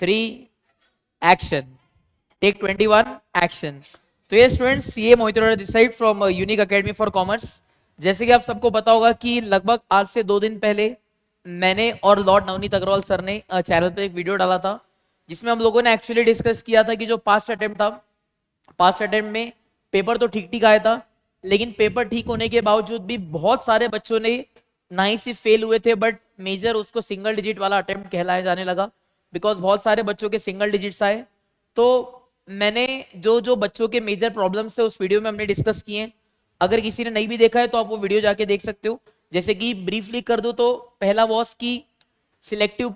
3 action, take 21 action. तो ये students CA Mohit Arora this side from unique academy for commerce. जैसे कि आप सबको पता होगा कि लगभग आज से 2 दिन पहले मैंने और लॉर्ड नवनीत अग्रवाल सर ने चैनल पे एक वीडियो डाला था, जिसमें हम लोगों ने एक्चुअली डिस्कस किया था कि जो पास्ट अटेम्प्ट था, पास्ट अटेम्प्ट में पेपर तो ठीक ठीक आया था, लेकिन पेपर ठीक होने के बावजूद भी बहुत सारे बच्चों ने ना ही सिर्फ फेल हुए थे, बट मेजर उसको सिंगल डिजिट वाला अटेम्प्ट कहलाया जाने लगा, बिकॉज बहुत सारे बच्चों के सिंगल डिजिट्स आए। तो मैंने जो जो बच्चों के मेजर प्रॉब्लम्स थे उस वीडियो में हमने डिस्कस किए हैं। अगर किसी ने नहीं भी देखा है तो आप वो वीडियो जाके देख सकते हो। जैसे कि ब्रीफली कर दो तो पहला वॉज की सिलेक्टिव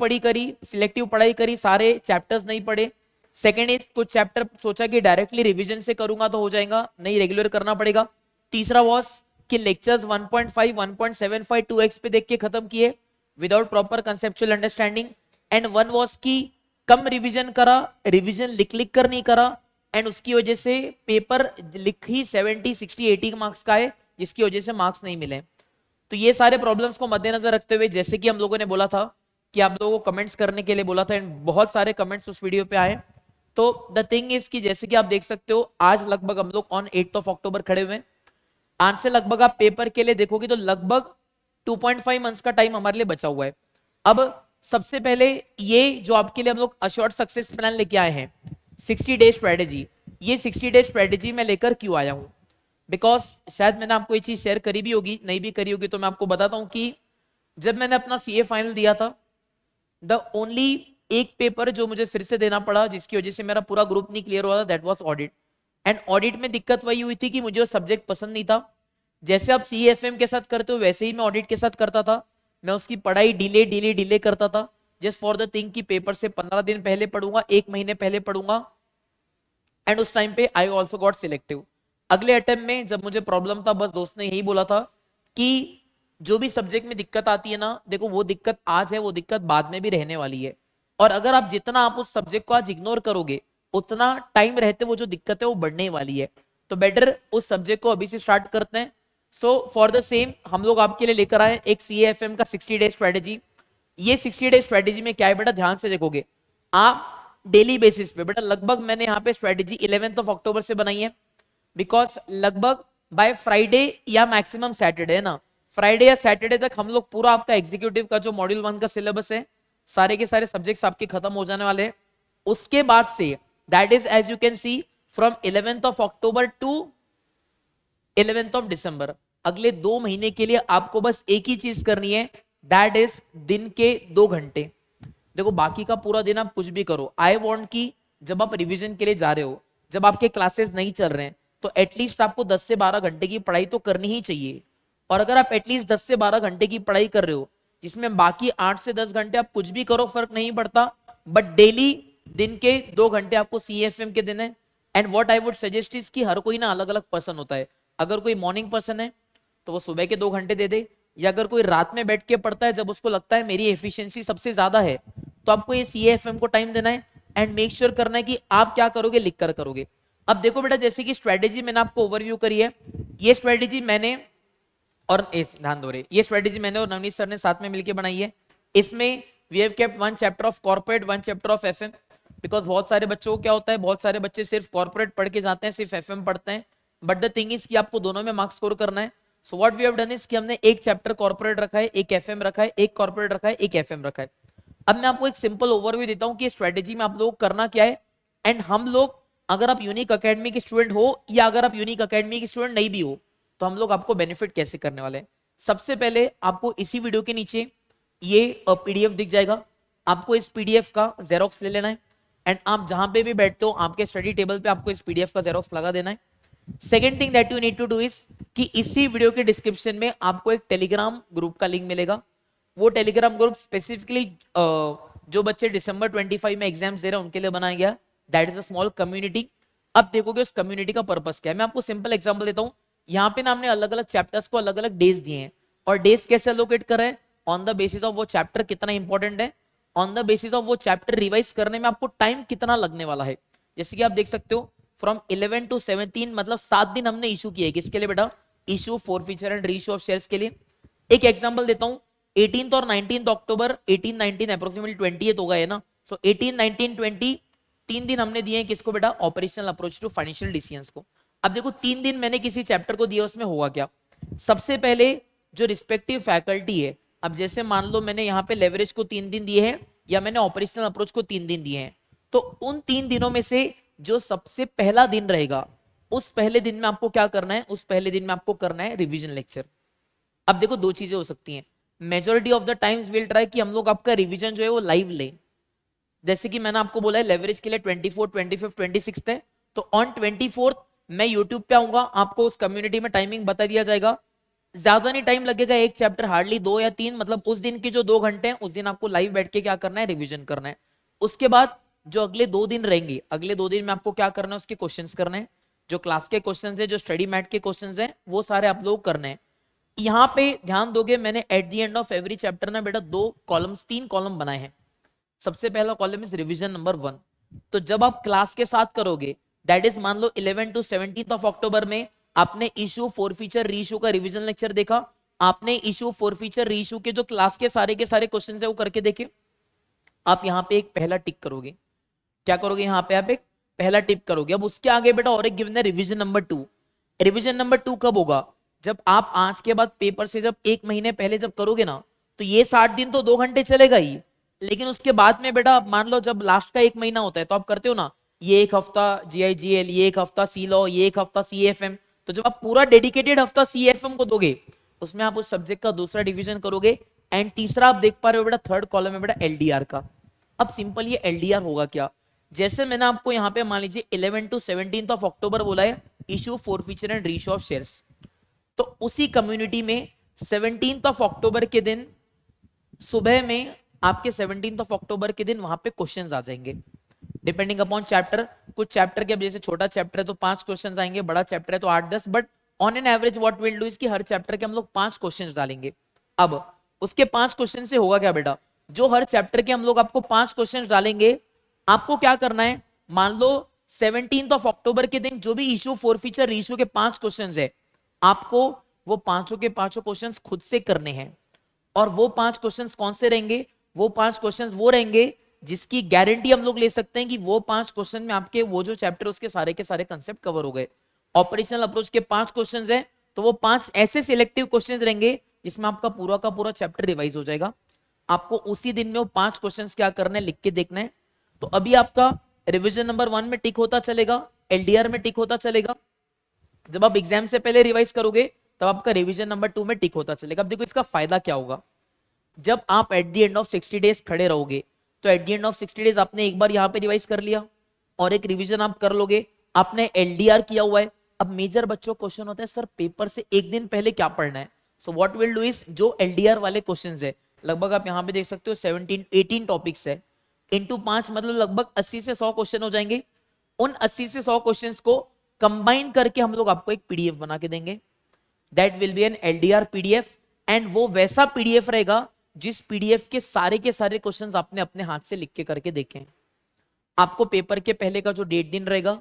पढ़ाई करी, सारे चैप्टर्स नहीं पढ़े। सेकेंड इज कुछ चैप्टर सोचा कि डायरेक्टली रिवीजन से करूंगा तो हो जाएगा, नहीं रेगुलर करना पड़ेगा। तीसरा वॉज कि लेक्चर्स 1.5 1.75 2x पे देख के खत्म किए without proper conceptual understanding. And one was की कम रिवीजन करा, रिवीजन लिख कर नहीं करा, एंड उसकी वजह से पेपर लिख ही 70 60 80 मार्क्स का है, जिसकी वजह से मार्क्स नहीं मिले। तो ये सारे प्रॉब्लम्स को मद्देनजर रखते हुए, जैसे कि हम लोगों ने बोला था कि आप लोगों को कमेंट्स करने के लिए बोला था, एंड बहुत सारे कमेंट्स उस वीडियो पे आए। तो द थिंग इज कि जैसे कि आप देख सकते हो आज लगभग हम लोग ऑन 8 ऑफ अक्टूबर खड़े हुए हैं। आज से लगभग आप पेपर के लिए देखोगे तो लगभग 2.5 मंथ्स का टाइम हमारे लिए बचा हुआ है। अब सबसे पहले ये जो आपके लिए हम लोग अश्योर्ड सक्सेस प्लान लेके आए हैं 60 डे स्ट्रेटेजी, ये 60 डे स्ट्रेटेजी मैं लेकर क्यों आया हूं, बिकॉज शायद मैंने आपको ये चीज शेयर करी भी होगी, नहीं भी करी होगी, तो मैं आपको बताता हूं कि जब मैंने अपना सीए फाइनल दिया था, द ओनली एक पेपर जो मुझे फिर से देना पड़ा जिसकी वजह से मेरा पूरा ग्रुप नहीं क्लियर हुआ था, that was audit. And audit में दिक्कत वही हुई थी कि मुझे वो सब्जेक्ट पसंद नहीं था। जैसे आप सीएफएम के साथ करते हो वैसे ही मैं ऑडिट के साथ करता था। मैं उसकी पढ़ाई डिले करता था, जस्ट फॉर द थिंग कि पेपर से 15 दिन पहले पढ़ूंगा, 1 महीने पहले पढ़ूंगा। एंड उस टाइम पे आई ऑल्सो गॉट सिलेक्टिव। अगले अटेम्प्ट में जब मुझे प्रॉब्लम था, बस दोस्त ने यही बोला था कि जो भी सब्जेक्ट में दिक्कत आती है ना, देखो वो दिक्कत आज है, वो दिक्कत बाद में भी रहने वाली है, और अगर आप जितना आप उस सब्जेक्ट को आज इग्नोर करोगे उतना टाइम रहते वो जो दिक्कत है वो बढ़ने वाली है। तो बेटर उस सब्जेक्ट को अभी से स्टार्ट करते हैं। सो फॉर द सेम हम लोग आपके लिए लेकर आए एक सीएफएम का 60 डे स्ट्रेटेजी। ये 60 डे स्ट्रेटेजी में क्या है बेटा, ध्यान से देखोगे आप डेली बेसिस पे। बेटा लगभग मैंने यहाँ पे स्ट्रेटेजी 11 ऑफ अक्टूबर से बनाई है, बिकॉज लगभग बाय फ्राइडे या मैक्सिमम सैटरडे ना, फ्राइडे या सैटरडे तक हम लोग पूरा आपका एग्जीक्यूटिव का जो मॉड्यूल 1 का सिलेबस है, सारे के सारे सब्जेक्ट्स आपके खत्म हो जाने वाले हैं। उसके बाद से that is as you can see from 11 of October to 11 of December, अगले 2 महीने के लिए आपको बस एक ही चीज करनी है, दैट इज दिन के 2 घंटे। देखो बाकी का पूरा दिन आप कुछ भी करो, आई वांट कि जब आप रिवीजन के लिए जा रहे हो, जब आपके क्लासेस नहीं चल रहे हैं, तो एटलीस्ट आपको 10 से 12 घंटे की पढ़ाई तो करनी ही चाहिए। और अगर आप एटलीस्ट 10 से 12 घंटे की पढ़ाई कर रहे हो, जिसमें बाकी 8 से 10 घंटे आप कुछ भी करो फर्क नहीं पड़ता, बट डेली दिन के 2 घंटे आपको सीएफएम के देने। And what I would suggest is कि हर कोई ना अलग अलग पर्सन होता है। अगर कोई मॉर्निंग पर्सन है तो वो सुबह के 2 घंटे दे दे, या अगर कोई रात में बैठ के पढ़ता है जब उसको लगता है मेरी एफिशिएंसी सबसे ज्यादा है, तो आपको ये सीएफएम को टाइम देना है। एंड मेक श्योर करना है कि आप क्या करोगे, लिख कर करोगे। अब देखो बेटा, जैसे कि स्ट्रेटेजी मैंने आपको ओवरव्यू करी है, ये स्ट्रेटेजी मैंने और ध्यान दो रे, ये स्ट्रेटेजी मैंने और नवनीत सर ने साथ में मिलकर बनाई है। इसमें we have kept 1 chapter of corporate, 1 chapter of FM, because बहुत सारे बच्चों को क्या होता है, बहुत सारे बच्चे सिर्फ कॉर्पोरेट पढ़ के जाते हैं, सिर्फ एफएम पढ़ते हैं, बट द थिंग इज कि आपको दोनों में मार्क्स स्कोर करना है। So what we have done is कि हमने एक चैप्टर कॉर्पोरेट रखा है, एक एफएम रखा है, एक कॉर्पोरेट रखा है, एक एफएम रखा है। अब मैं आपको एक सिंपल ओवरव्यू देता हूं कि स्ट्रेटेजी में आप लोग करना क्या है। एंड हम लोग, अगर आप यूनिक एकेडमी के स्टूडेंट हो या अगर आप यूनिक एकेडमी के स्टूडेंट नहीं भी हो, तो हम लोग आपको बेनिफिट कैसे करने वाले हैं। सबसे पहले आपको इसी वीडियो के नीचे ये पीडीएफ दिख जाएगा, आपको इस पीडीएफ का जेरोक्स ले लेना है। एंड आप जहां पे भी बैठते हो आपके स्टडी टेबल पे आपको इस पीडीएफ का जेरोक्स लगा देना है। Second thing that you need to do is कि इसी वीडियो के डिस्क्रिप्शन में आपको एक टेलीग्राम ग्रुप का लिंक मिलेगा। वो टेलीग्राम ग्रुप स्पेसिफिकली जो बच्चे दिसंबर 25 में एग्जाम्स दे रहे हैं उनके लिए बनाया गया, that is a small community. अब देखोगे उस कम्युनिटी का पर्पस क्या है, मैं आपको सिंपल एग्जांपल देता हूं। यहाँ पे ना हमने अलग अलग चैप्टर्स को अलग अलग डेज दिए हैं, और डेज कैसे एलोकेट कर रहे हैं, ऑन द बेसिस ऑफ वो चैप्टर कितना इंपॉर्टेंट है, ऑन द बेसिस ऑफ वो चैप्टर रिवाइज करने में आपको टाइम कितना लगने वाला है। जैसे कि आप देख सकते हो फ्रॉम 11 to 17 मतलब 7 दिन हमने इशू किए, किसके लिए बेटा, issue forfeiture and reissue of shares के लिए। एक एग्जांपल देता हूं, 18 और 19 अक्टूबर, 18 19 अप्रोक्सीमेटली 20 हो गए ना, सो 18, 19, 20 3 दिन हमने दिए हैं किसको बेटा, operational approach to financial decisions को। अब देखो 3 दिन मैंने किसी चैप्टर को दिया, उसमें होगा क्या, सबसे पहले जो रिस्पेक्टिव फैकल्टी है, अब जैसे मान लो मैंने यहाँ पे लेवरेज को 3 दिन दिए हैं या मैंने ऑपरेशनल अप्रोच को 3 दिन दिए हैं, तो उन 3 दिनों में से जो सबसे पहला दिन रहेगा, उस पहले दिन में आपको क्या करना है, उस पहले दिन में आपको करना है रिवीजन लेक्चर। अब देखो दो चीजें हो सकती हैं, majority of the times will try कि हम लोग आपका रिवीजन जो है वो लाइव लें। जैसे कि मैंने आपको बोला है लेवरेज के लिए 24, 25, 26 है, तो ऑन 24 मैं यूट्यूब पे आऊंगा, आपको उस कम्युनिटी में टाइमिंग बता दिया जाएगा, ज्यादा नहीं टाइम लगेगा, एक चैप्टर हार्डली 2 या 3, मतलब उस दिन के जो 2 घंटे हैं उस दिन आपको लाइव बैठ के क्या करना है, रिवीजन करना है। उसके बाद जो अगले 2 दिन रहेंगे, अगले 2 दिन में आपको क्या करना है, उसके क्वेश्चंस करने हैं, जो क्लास के क्वेश्चंस है, जो स्टडी मैट के क्वेश्चंस हैं, वो सारे आप लोग करने हैं। यहाँ पे ध्यान दोगे, मैंने at the end of every chapter ना बेटा 2 कॉलम्स 3 कॉलम बनाए हैं। सबसे पहला कॉलम इज रिवीजन नंबर 1। तो जब आप क्लास के साथ करोगे, दैट इज मान लो 11 to 17 ऑफ अक्टूबर में आपने इशू, फोर फीचर, रीइशू का रिवीजन लेक्चर देखा, आपने इशू, फोर फीचर, रीइशू के जो क्लास के सारे क्वेश्चंस है वो करके देखे, आप यहाँ पे एक पहला टिक करोगे। क्या करोगे, यहाँ पे आप एक पहला टिक करोगे। अब उसके आगे बेटा और एक गिवन है रिवीजन नंबर 2। रिवीजन नंबर 2 कब होगा, जब आप आज के बाद पेपर से जब 1 महीने पहले जब करोगे ना, तो ये 60 दिन तो 2 घंटे चलेगा ही, लेकिन उसके बाद में बेटा मान लो जब लास्ट का 1 महीना होता है तो आप करते हो ना, ये एक हफ्ता GIGL, ये एक हफ्ता सी लॉ, ये एक हफ्ता CFM, तो जब आप पूरा डेडिकेटेड हफ्ता CFM को दोगे, उसमें आप उस सब्जेक्ट का दूसरा डिवीजन करोगे। एंड तीसरा आप देख पा रहे हो बेटा, थर्ड कॉलम है बेटा LDR का। अब सिंपल ये LDR होगा क्या, जैसे मैंने आपको यहाँ पे मान लीजिए 11 to 17 ऑफ अक्टूबर बोला है, issue, four feature and reissue of shares, तो उसी कम्युनिटी में 17 ऑफ अक्टूबर के दिन सुबह में आपके 17 ऑफ अक्टूबर के दिन वहां पे क्वेश्चंस आ जाएंगे, डिपेंडिंग अपॉन चैप्टर। कुछ चैप्टर के, अब जैसे छोटा चैप्टर है तो 5 क्वेश्चंस आएंगे, बड़ा चैप्टर है तो 8-10, but on an average what will do is कि हर चैप्टर के हम लोग 5 क्वेश्चंस डालेंगे। अब उसके 5 क्वेश्चन से होगा क्या बेटा, जो हर चैप्टर के हम लोग आपको 5 क्वेश्चंस डालेंगे, आपको क्या करना है, मान लो 17 ऑफ अक्टूबर के दिन जो भी इशू, फोर फीचर, रीइशू के 5 क्वेश्चंस है, आपको वो पांचों के पांचों क्वेश्चंस खुद से करने हैं। और वो 5 क्वेश्चंस कौन से रहेंगे, वो 5 क्वेश्चंस वो रहेंगे जिसकी गारंटी हम लोग ले सकते हैं कि वो 5 क्वेश्चन में आपके वो जो चैप्टर उसके सारे के सारे कंसेप्ट कवर हो गए। ऑपरेशनल अप्रोच के 5 क्वेश्चंस हैं, तो वो 5 ऐसे सिलेक्टिव क्वेश्चंस रहेंगे जिसमें आपका पूरा का पूरा चैप्टर रिवाइज हो जाएगा। आपको उसी दिन में वो 5 क्वेश्चंस क्या करना है, लिख के देखना है। तो अभी आपका रिवीजन नंबर 1 में टिक होता चलेगा, LDR में टिक होता चलेगा। जब आप एग्जाम से पहले रिवाइज करोगे तब आपका रिवीजन नंबर 2 में टिक होता चलेगा। अब देखो इसका फायदा क्या होगा, जब आप at the end of 60 days खड़े रहोगे, तो at the end of 60 days आपने एक बार यहाँ पे रिवाइज कर लिया और एक रिवीजन आप कर लोगे, आपने LDR किया हुआ है। अब मेजर बच्चों क्वेश्चन होता है सर पेपर से एक दिन पहले क्या पढ़ना है, so what will do is जो LDR वाले क्वेश्चंस है, लगभग आप यहाँ पे देख सकते हो 17-18 टॉपिक्स है, इंटू 5 मतलब लगभग 80 से 100 क्वेश्चन हो जाएंगे। उन 80 से 100 क्वेश्चंस को कंबाइन करके हम लोग आपको एक PDF बना के देंगे, that will be an LDR PDF, and वो वैसा PDF रहेगा जिस PDF के सारे क्वेश्चंस आपने अपने हाथ से लिख के करके देखे हैं। आपको पेपर के पहले का जो डेट दिन रहेगा,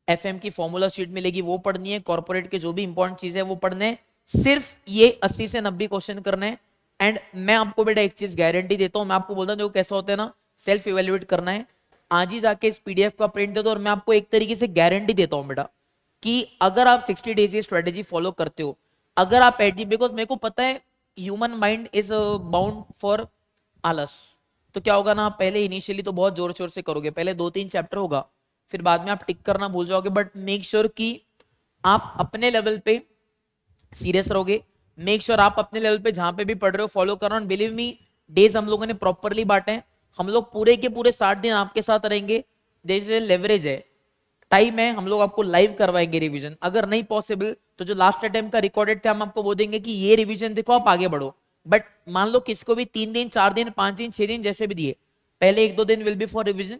FM की फॉर्मूला शीट मिलेगी वो पढ़नी है, कॉर्पोरेट के जो भी इंपॉर्टेंट चीज है वो पढ़ने हैं, सिर्फ ये 80 से 90 क्वेश्चन करने हैं। एंड मैं आपको बेटा एक चीज गारंटी देता हूं, मैं आपको बोलता हूं देखो कैसा होता है ना, सेल्फ इवेल्युएट करना है, आज ही जाके इस PDF का प्रिंट दे दो, और मैं आपको एक तरीके से गारंटी देता हूं बेटा कि अगर आप 60 डेज ये स्ट्रेटेजी फॉलो करते हो, अगर आप बिकॉज मेरे को पता है human mind is bound for आलस, तो क्या होगा ना, पहले इनिशियली तो बहुत जोर शोर से करोगे, पहले 2-3 चैप्टर होगा, फिर बाद में आप टिक करना भूल जाओगे, बट मेक श्योर कि आप अपने लेवल पे सीरियस रहोगे, मेक श्योर आप अपने लेवल पे जहां पे भी पढ़ रहे हो फॉलो कर रहे हो। बिलीव मी, डेज हम लोगों ने प्रॉपरली बांटे हैं, हम लोग पूरे के पूरे 60 दिन आपके साथ रहेंगे, जैसे लेवरेज है, टाइम है, हम लोग आपको लाइव करवाएंगे रिवीजन। अगर नहीं पॉसिबल तो जो लास्ट अटेम्प्ट का रिकॉर्डेड थे हम आपको वो देंगे कि ये रिवीजन देखो आप आगे बढ़ो। बट मान लो किसको भी 3 दिन, 4 दिन, 5 दिन, 6 दिन जैसे भी दिए, पहले 1-2 दिन विल बी फॉर रिवीजन,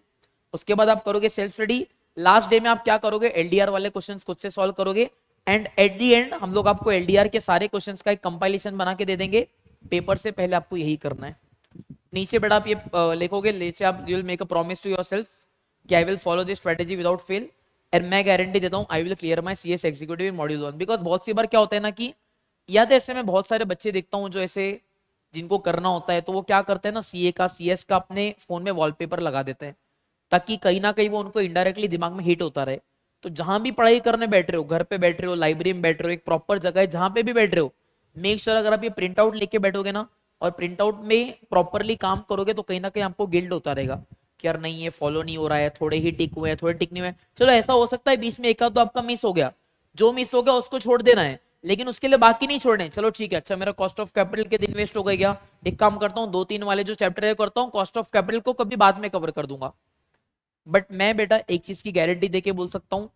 उसके बाद आप करोगे सेल्फ स्टडी, लास्ट डे में आप क्या करोगे, LDR वाले क्वेश्चंस खुद से सॉल्व करोगे, एंड एट दी एंड हम लोग आपको LDR के सारे क्वेश्चंस का एक कंपाइलेशन बना के दे देंगे। पेपर से पहले आपको यही करना है। नीचे बेटा आप ये लिखोगे, नीचे आप you will make a promise to yourself कि I will follow this strategy without fail, and मैं गारंटी देता हूं I will clear my CS executive in module 1। Because बहुत सी बार क्या होता है ना कि याद है, ऐसे मैं बहुत सारे बच्चे देखता हूं जो ऐसे जिनको करना होता है तो वो क्या करते हैं ना, सीए का सीएस का अपने फोन में वॉलपेपर लगा देते हैं, ताकि कहीं ना कहीं वो उनको इनडायरेक्टली दिमाग में हिट होता रहे। तो जहां भी पढ़ाई करने बैठ रहे हो, घर पे बैठ रहे हो, लाइब्रेरी में बैठ रहे हो, एक प्रॉपर जगह है जहां पे भी बैठ रहे हो, मेक श्योर अगर आप ये प्रिंट आउट लेके बैठोगे ना और प्रिंट आउट में प्रॉपरली काम करोगे तो कहीं ना कहीं आपको गिल्ड होता रहेगा कि यार नहीं ये फॉलो नहीं हो रहा है, थोड़े ही टिक हुए हैं, थोड़े टिक नहीं हुए। चलो ऐसा हो सकता है बीच में एक आध तो आपका मिस हो गया, जो मिस हो गया उसको छोड़ देना है, लेकिन उसके लिए बाकी नहीं छोड़ने। चलो ठीक है, अच्छा मेरा कॉस्ट ऑफ कैपिटल के दिन वेस्ट हो गया क्या, एक काम करता हूँ 2-3 वाले जो चैप्टर है करता हूँ, कॉस्ट ऑफ कैपिटल को कभी बाद में कवर कर दूंगा। बट मैं बेटा एक चीज की गारंटी देके बोल सकता हूँ,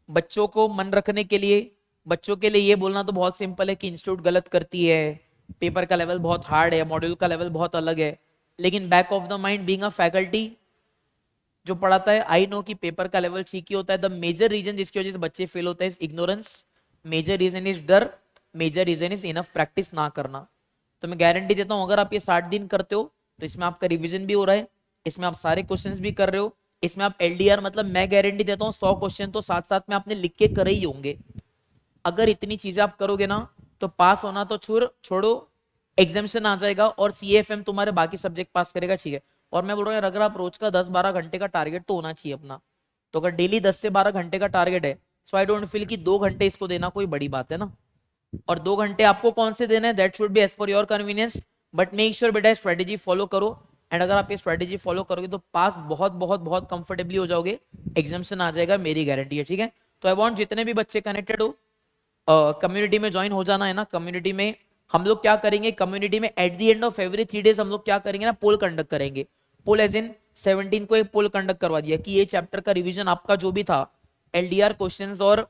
बच्चों को मन रखने के लिए, बच्चों के लिए ये बोलना तो बहुत सिंपल है कि इंस्टीट्यूट गलत करती है, पेपर का लेवल बहुत हार्ड है, मॉड्यूल का लेवल बहुत अलग है, लेकिन back of the mind being a faculty जो पढ़ाता है, आई नो कि पेपर का लेवल ठीक ही होता है। द मेजर रीजन जिसकी वजह से बच्चे फेल होते हैं इग्नोरेंस, मेजर रीजन इज डर, major reason is enough practice ना करना। तो मैं गारंटी देता हूं अगर आप ये 60 दिन करते हो तो इसमें आपका रिवीजन भी हो रहा है, इसमें आप सारे क्वेश्चंस भी कर रहे हो, इसमें आप एलडीआर मतलब मैं गारंटी देता हूँ 100 क्वेश्चन तो साथ साथ में आपने लिख के करे ही होंगे। अगर इतनी चीजें आप करोगे ना तो पास होना तो छोड़ो, एग्जामिनेशन आ जाएगा और सीएफएम तुम्हारे बाकी सब्जेक्ट पास करेगा, ठीक है। और मैं बोल रहा हूँ अगर आप रोज का 10-12 घंटे का टारगेट तो होना चाहिए अपना, तो अगर डेली 10 से 12 घंटे का टारगेट है, सो आई डोंट फील कि 2 घंटे इसको देना कोई बड़ी बात है ना। और 2 घंटे आपको कौन से देना है, that should be as per your convenience, but make sure बेटा स्ट्रेटेजी फॉलो करो। एंड अगर आप ये स्ट्रेटेजी फॉलो करोगे तो पास बहुत बहुत बहुत कंफर्टेबली हो जाओगे, एग्जामिनेशन आ जाएगा, मेरी गारंटी है, ठीक है। तो आई वांट जितने भी बच्चे कनेक्टेड हो कम्युनिटी में ज्वाइन हो जाना है ना। कम्युनिटी में हम लोग क्या करेंगे, कम्युनिटी में at the end of every 3 days हम लोग क्या करेंगे ना, पोल कंडक्ट करेंगे। पोल एज इन 17 को एक पोल कंडक्ट करवा दिया कि ये चैप्टर का रिवीजन आपका जो भी था, एलडीआर क्वेश्चंस और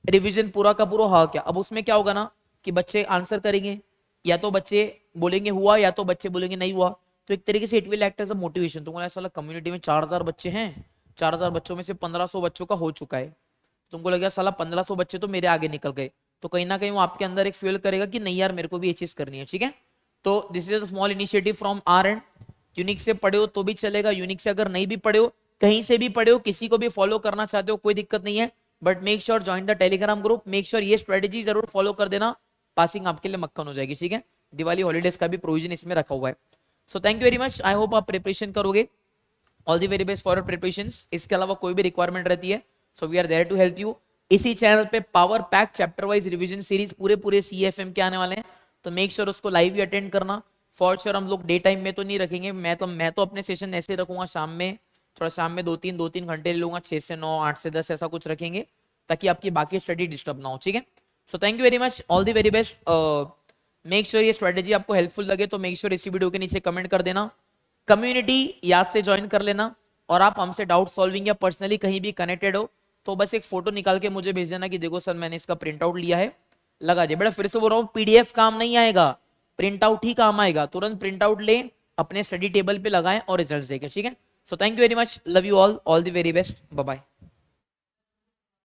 रिवीजन पूरा का पूरा हाँ क्या। अब उसमें क्या होगा ना कि बच्चे आंसर करेंगे, या तो बच्चे बोलेंगे हुआ या तो बच्चे बोलेंगे नहीं हुआ, तो एक तरीके से it will act as a motivation. तुमको ऐसा लगा कम्युनिटी में 4000 बच्चे हैं, 4000 बच्चों में से 1500 बच्चों का हो चुका है, तुमको लगेगा साला 1500 बच्चे तो मेरे आगे निकल गए, तो कहीं ना कहीं वो आपके अंदर एक फ्यूल करेगा कि नहीं यार मेरे को भी ये चीज करनी है, ठीक है। तो this is a small initiative from our end. Unique से पढ़े हो तो भी चलेगा, यूनिक से अगर नहीं भी पढ़े हो, कहीं से भी पढ़े हो, किसी को भी फॉलो करना चाहते हो कोई दिक्कत नहीं है, but make sure join the Telegram group, make sure ये स्ट्रेटेजी जरूर फॉलो कर देना, पासिंग आपके लिए मक्खन हो जाएगी, ठीक है। दिवाली हॉलीडेज का भी प्रोविजन इसमें रखा हुआ है। So thank you very much, I hope आप प्रिपरेशन करोगे, all the very best for your preparations. इसके अलावा कोई भी रिक्वायरमेंट रहती है so we are there to help you. इसी चैनल पे power pack chapter wise revision series पूरे सीएफएम के आने वाले हैं, तो मेक श्योर उसको लाइव ही अटेंड करना। फॉर श्योर हम लोग डे टाइम में तो नहीं रखेंगे, मैं तो अपने सेशन ऐसे रखूंगा शाम में, थोड़ा शाम में 2-3 घंटे ले लूंगा, 6 से 9, 8 से 10 ऐसा कुछ रखेंगे, ताकि आपकी बाकी स्टडी डिस्टर्ब ना हो, ठीक है। So thank you very much, all the very best. Make sure ये स्ट्रेटेजी आपको हेल्पफुल लगे तो मेक श्योर इसी वीडियो के नीचे कमेंट कर देना, कम्युनिटी याद से ज्वाइन कर लेना, और आप हमसे डाउट सॉल्विंग या पर्सनली कहीं भी कनेक्टेड हो तो बस एक फोटो निकाल के मुझे भेज देना कि देखो सर मैंने इसका प्रिंट आउट लिया है, लगा दे। बेटा फिर से बोल रहा हूँ, पीडीएफ काम नहीं आएगा, प्रिंट आउट ही काम आएगा। तुरंत प्रिंट आउट ले, अपने स्टडी टेबल पे लगाएं और रिजल्ट देखें, ठीक है। So thank you very much, love you all the very best, bye bye.